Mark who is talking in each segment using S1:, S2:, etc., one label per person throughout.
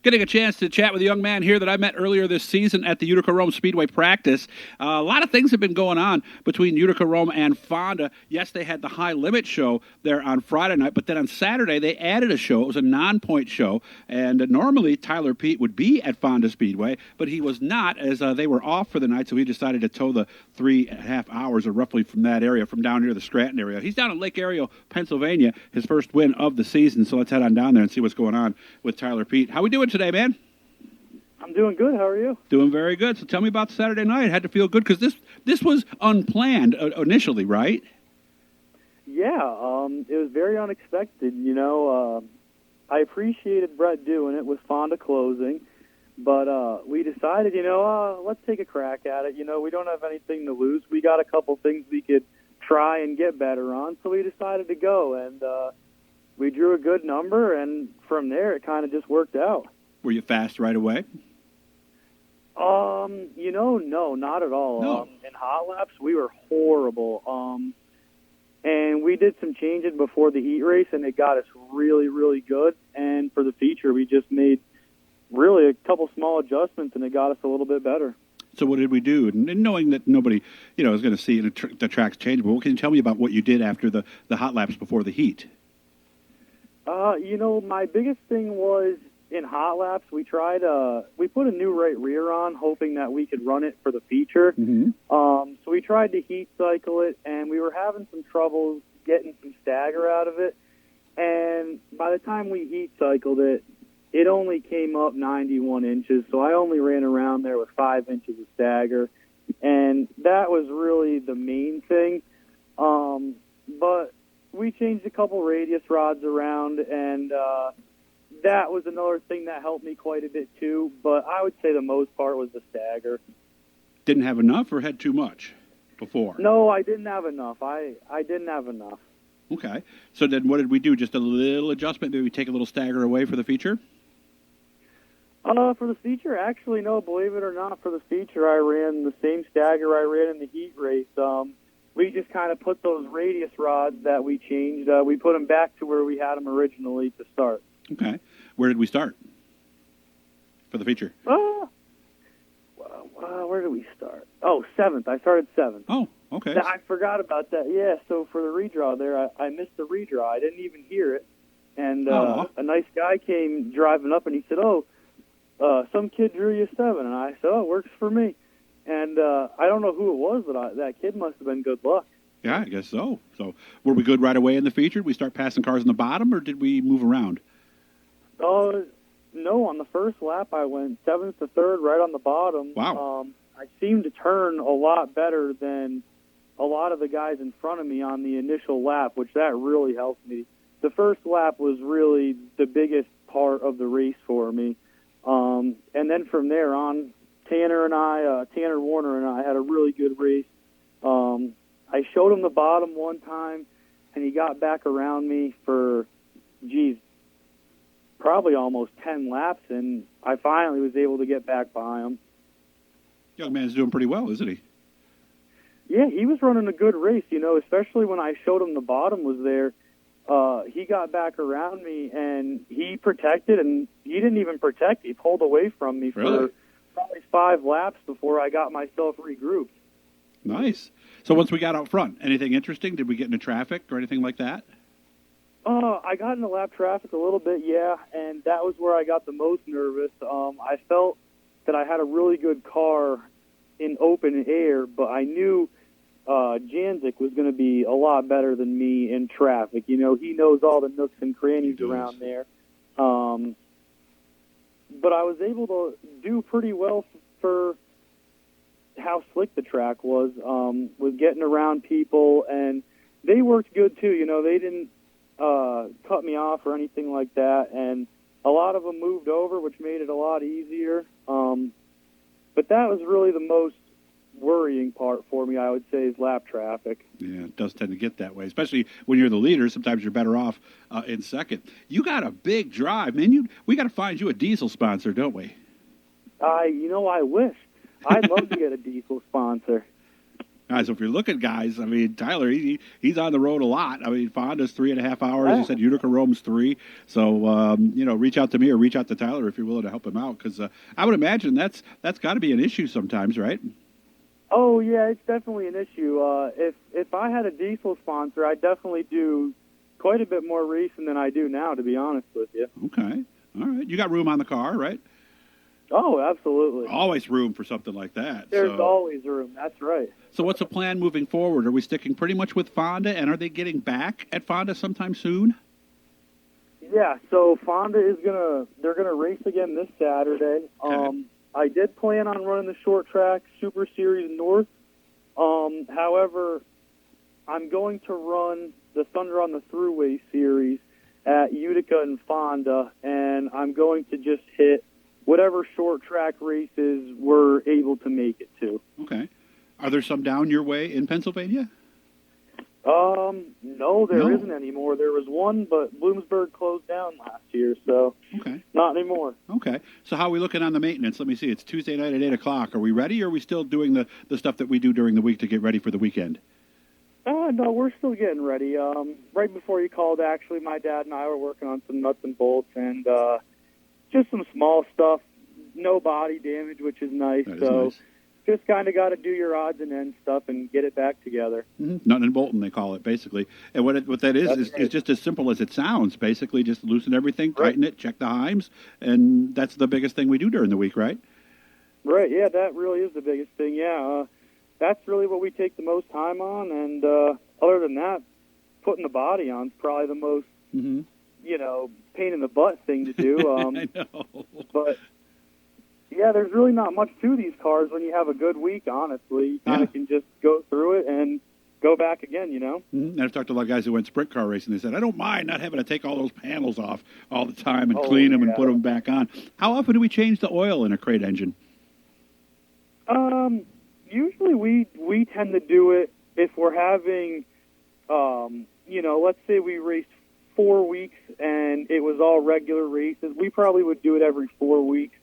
S1: Getting a chance to chat with a young man here that I met earlier this season at the Utica Rome Speedway practice. A lot of things have been going on between Utica Rome and Fonda. Yes, they had the high limit show there on Friday night, but then on Saturday they added a show. It was a non-point show, and normally Tyler Peet would be at Fonda Speedway, but he was not as they were off for the night, so he decided to tow the 3.5 hours or roughly from that area, from down near the Scranton area. He's down in Lake Ariel, Pennsylvania, his first win of the season, so let's head on down there and see what's going on with Tyler Peet. How we doing today, man?
S2: I'm doing good. How are you?
S1: Doing very good. So tell me about Saturday night. It had to feel good because this was unplanned initially, right?
S2: Yeah, it was very unexpected. I appreciated Brett doing it with Fonda closing, but we decided, let's take a crack at it. We don't have anything to lose. We got a couple things we could try and get better on, so we decided to go, and we drew a good number, and from there it kind of just worked out.
S1: Were you fast right away?
S2: No, not at all.
S1: No.
S2: In hot laps, we were horrible. And we did some changing before the heat race, and it got us really, really good. And for the feature, we just made really a couple small adjustments, and it got us a little bit better.
S1: So what did we do? And knowing that nobody, is going to see the tracks change, but what can you tell me about what you did after the hot laps before the heat?
S2: My biggest thing was in hot laps, we put a new right rear on, hoping that we could run it for the feature.
S1: Mm-hmm.
S2: So we tried to heat cycle it, and we were having some trouble getting some stagger out of it. And by the time we heat cycled it, it only came up 91 inches, so I only ran around there with 5 inches of stagger. And that was really the main thing. But we changed a couple radius rods around, and that was another thing that helped me quite a bit too, but I would say the most part was the stagger.
S1: Didn't have enough or had too much before?
S2: No, I didn't have enough. I didn't have enough.
S1: Okay. So then what did we do? Just a little adjustment? Maybe take a little stagger away for the feature?
S2: For the feature, actually, no, believe it or not, for the feature, I ran the same stagger I ran in the heat race. We just kind of put those radius rods that we changed, we put them back to where we had them originally to start.
S1: Okay. Where did we start for the feature?
S2: Where did we start? Oh, 7th. I started 7th.
S1: Oh, okay.
S2: I forgot about that. Yeah, so for the redraw there, I missed the redraw. I didn't even hear it. And a nice guy came driving up, and he said, some kid drew you 7. And I said, works for me. And I don't know who it was, but that kid must have been good luck.
S1: Yeah, I guess so. So were we good right away in the feature? Did we start passing cars in the bottom, or did we move around?
S2: No, on the first lap, I went 7th to 3rd, right on the bottom.
S1: Wow.
S2: I seemed to turn a lot better than a lot of the guys in front of me on the initial lap, which that really helped me. The first lap was really the biggest part of the race for me. And then from there on, Tanner Warner and I had a really good race. I showed him the bottom one time, and he got back around me for, probably almost 10 laps, and I finally was able to get back by him.
S1: Young man's doing pretty well, isn't he?
S2: Yeah, he was running a good race, especially when I showed him the bottom was there. He got back around me, and he protected, and he didn't even protect. He pulled away from me for probably 5 laps before I got myself regrouped.
S1: Nice. So once we got out front, anything interesting? Did we get into traffic or anything like that?
S2: I got into lap traffic a little bit, yeah, and that was where I got the most nervous. I felt that I had a really good car in open air, but I knew Janzik was going to be a lot better than me in traffic. He knows all the nooks and crannies around there. But I was able to do pretty well for how slick the track was getting around people, and they worked good too. They didn't cut me off or anything like that, and a lot of them moved over, which made it a lot easier. But that was really the most worrying part for me, I would say, is lap traffic.
S1: Yeah, it does tend to get that way, especially when you're the leader. Sometimes you're better off in second. You got a big drive, man. We got to find you a diesel sponsor, don't we?
S2: I wish. I'd love to get a diesel sponsor.
S1: So if you're looking, guys, I mean, Tyler, he's on the road a lot. I mean, Fonda's 3.5 hours. He said Utica Rome's 3. So, reach out to me or reach out to Tyler if you're willing to help him out, because I would imagine that's got to be an issue sometimes, right?
S2: Oh, yeah, it's definitely an issue. If I had a diesel sponsor, I'd definitely do quite a bit more racing than I do now, to be honest with you.
S1: Okay. All right. You got room on the car, right?
S2: Oh, absolutely.
S1: Always room for something like that.
S2: There's always room. That's right.
S1: So what's the plan moving forward? Are we sticking pretty much with Fonda, and are they getting back at Fonda sometime soon?
S2: Yeah, so Fonda is they're gonna race again this Saturday.
S1: Okay.
S2: I did plan on running the short track Super Series North. However, I'm going to run the Thunder on the Thruway Series at Utica and Fonda, and I'm going to just hit whatever short track races we're able to make it to.
S1: Okay. Are there some down your way in Pennsylvania?
S2: No, there isn't anymore. There was one, but Bloomsburg closed down last year, so not anymore.
S1: Okay. So how are we looking on the maintenance? Let me see. It's Tuesday night at 8 o'clock. Are we ready, or are we still doing the stuff that we do during the week to get ready for the weekend?
S2: No, we're still getting ready. Right before you called, actually, my dad and I were working on some nuts and bolts and just some small stuff. No body damage, which is nice. Nice. Just kind of got to do your odds and ends stuff and get it back together.
S1: Mm-hmm. Nut and bolting, they call it, basically. And what that is just as simple as it sounds. Basically, just loosen everything, tighten it, check the heims, and that's the biggest thing we do during the week, right?
S2: Right, yeah, that really is the biggest thing, yeah. That's really what we take the most time on, and other than that, putting the body on is probably the most, pain in the butt thing to do.
S1: I know.
S2: But, yeah, there's really not much to these cars when you have a good week, honestly. You kind of can just go through it and go back again,
S1: Mm-hmm. And I've talked to a lot of guys who went sprint car racing. They said, I don't mind not having to take all those panels off all the time and clean them and put them back on. How often do we change the oil in a crate engine?
S2: Usually we tend to do it if we're having, let's say we raced 4 weeks and it was all regular races. We probably would do it every 4 weeks.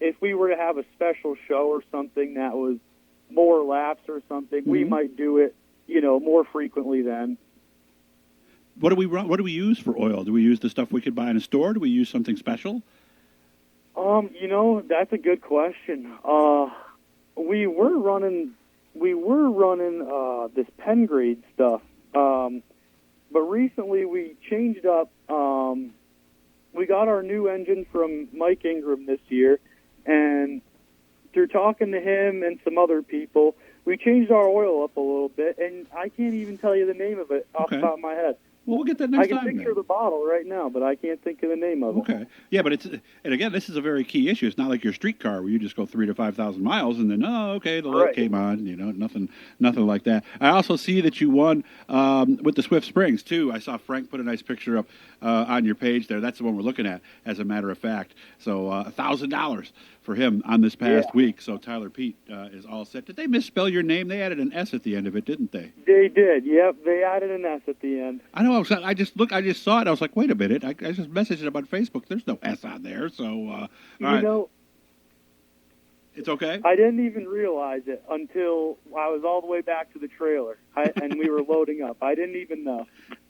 S2: If we were to have a special show or something that was more laps or something, we might do it, more frequently then.
S1: What do we run? What do we use for oil? Do we use the stuff we could buy in a store? Do we use something special?
S2: That's a good question. We were running this pen grade stuff, but recently we changed up. We got our new engine from Mike Ingram this year, and through talking to him and some other people, we changed our oil up a little bit, and I can't even tell you the name of it off the top of my head.
S1: Well, we'll get that next time.
S2: I can picture the bottle right now, but I can't think of the name of it.
S1: Okay. Yeah, but and again, this is a very key issue. It's not like your street car where you just go 3,000 to 5,000 miles and then, the light came on. Nothing like that. I also see that you won with the Swift Springs too. I saw Frank put a nice picture up on your page there. That's the one we're looking at, as a matter of fact. So $1,000 for him on this past week. So Tyler Peet is all set. Did they misspell your name? They added an S at the end of it, didn't they?
S2: They did. Yep, they added an S at the end.
S1: I know. I just saw it. I was like, wait a minute. I just messaged it on Facebook. There's no S on there. So, it's okay.
S2: I didn't even realize it until I was all the way back to the trailer, and we were loading up. I didn't even know.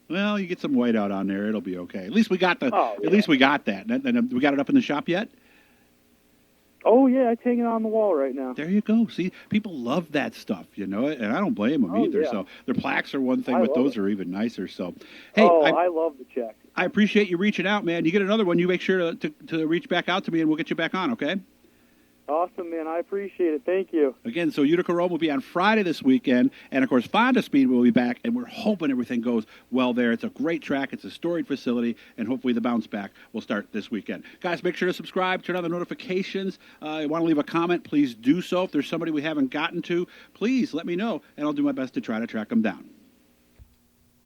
S1: Well, you get some white out on there. It'll be okay. At least we got At least we got that. And we got it up in the shop yet?
S2: Oh, yeah, it's hanging on the wall right now.
S1: There you go. See, people love that stuff, and I don't blame them either. Yeah. So their plaques are one thing, but those are even nicer. So, hey,
S2: I love the check.
S1: I appreciate you reaching out, man. You get another one, you make sure to reach back out to me, and we'll get you back on, okay?
S2: Awesome, man. I appreciate it. Thank you.
S1: Again, so Utica Rome will be on Friday this weekend, and, of course, Fonda Speedway will be back, and we're hoping everything goes well there. It's a great track. It's a storied facility, and hopefully the bounce back will start this weekend. Guys, make sure to subscribe, turn on the notifications. You want to leave a comment, please do so. If there's somebody we haven't gotten to, please let me know, and I'll do my best to try to track them down.